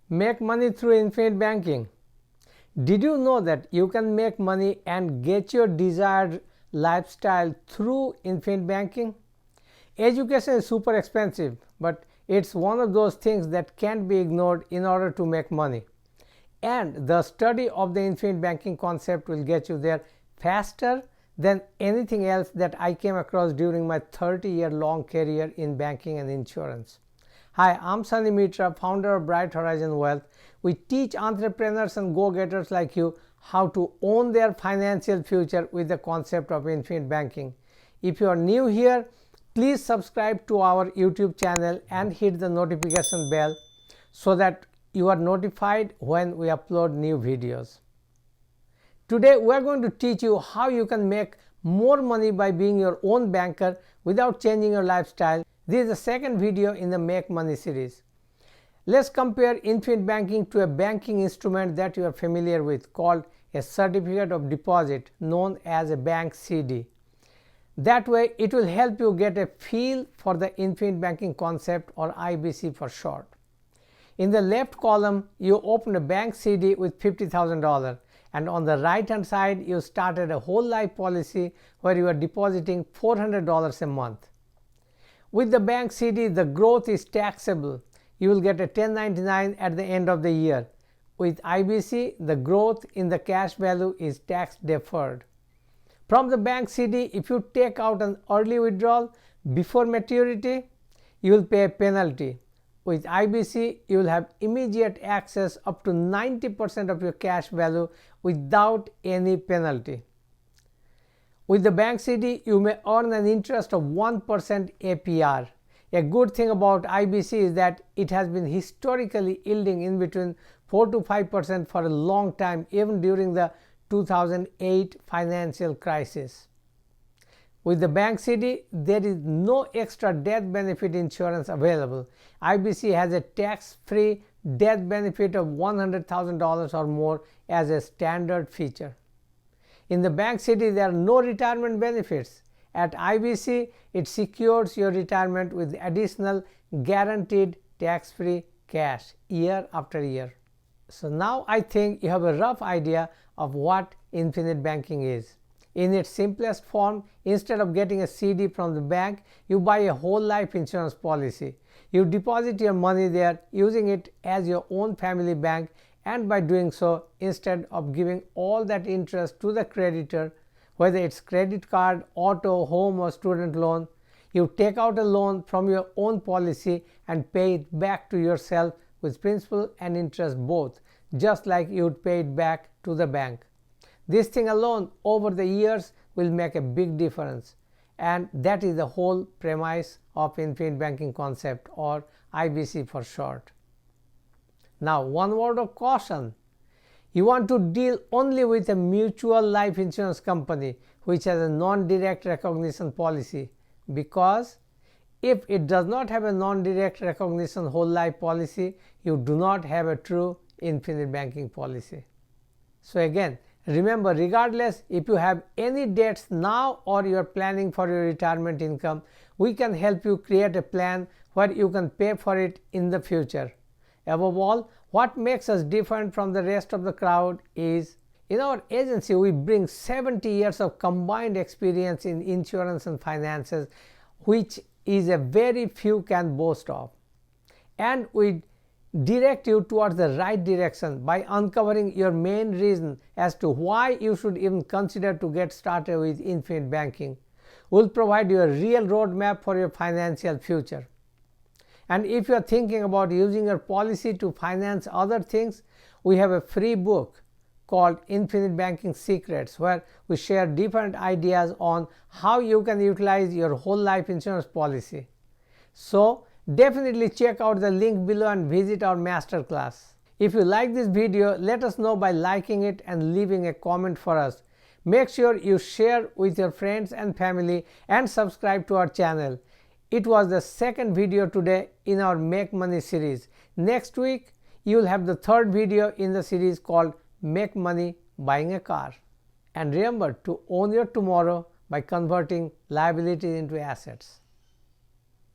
Make money through infinite banking. Did you know that you can make money and get your desired lifestyle through infinite banking? Education is super expensive, but it's one of those things that can't be ignored in order to make money. And the study of the infinite banking concept will get you there faster than anything else that I came across during my 30-year-long career in banking and insurance. Hi, I'm Sunny Mitra, founder of Bright Horizon Wealth. We teach entrepreneurs and go-getters like you how to own their financial future with the concept of infinite banking. If you are new here, please subscribe to our YouTube channel and hit the notification bell so that you are notified when we upload new videos. Today we are going to teach you how you can make more money by being your own banker without changing your lifestyle. This is the second video in the Make Money series. Let's compare infinite banking to a banking instrument that you are familiar with called a certificate of deposit known as a bank CD. That way it will help you get a feel for the infinite banking concept, or IBC for short. In the left column you open a bank CD with $50,000, and on the right hand side you started a whole life policy where you are depositing $400 a month. With the bank CD, the growth is taxable. You will get a 1099 at the end of the year. With IBC, the growth in the cash value is tax deferred. From the bank CD, if you take out an early withdrawal before maturity, you will pay a penalty. With IBC, you will have immediate access up to 90% of your cash value without any penalty. With the bank CD, you may earn an interest of 1% APR. A good thing about IBC is that it has been historically yielding in between 4 to 5% for a long time, even during the 2008 financial crisis. With the bank CD, there is no extra death benefit insurance available. IBC has a tax-free death benefit of $100,000 or more as a standard feature. In the bank CD, there are no retirement benefits. At IBC, it secures your retirement with additional guaranteed tax-free cash year after year. So now I think you have a rough idea of what infinite banking is. In its simplest form, instead of getting a CD from the bank, you buy a whole life insurance policy. You deposit your money there using it as your own family bank, and by doing so, instead of giving all that interest to the creditor, whether it's credit card, auto, home or student loan, you take out a loan from your own policy and pay it back to yourself with principal and interest both, just like you would pay it back to the bank. This thing alone over the years will make a big difference, and that is the whole premise of infinite banking concept, or IBC for short. Now, one word of caution. You want to deal only with a mutual life insurance company which has a non-direct recognition policy, because if it does not have a non-direct recognition whole life policy, you do not have a true infinite banking policy. So again, remember, regardless if you have any debts now or you are planning for your retirement income, we can help you create a plan where you can pay for it in the future. Above all, what makes us different from the rest of the crowd is, in our agency we bring 70 years of combined experience in insurance and finances, which is a very few can boast of. And we direct you towards the right direction by uncovering your main reason as to why you should even consider to get started with infinite banking. We'll provide you a real roadmap for your financial future. And if you are thinking about using your policy to finance other things, we have a free book called Infinite Banking Secrets, where we share different ideas on how you can utilize your whole life insurance policy. So definitely check out the link below and visit our masterclass. If you like this video, let us know by liking it and leaving a comment for us. Make sure you share with your friends and family and subscribe to our channel. It was the second video today in our Make Money series. Next week, you will have the third video in the series called Make Money Buying a Car. And remember to own your tomorrow by converting liabilities into assets.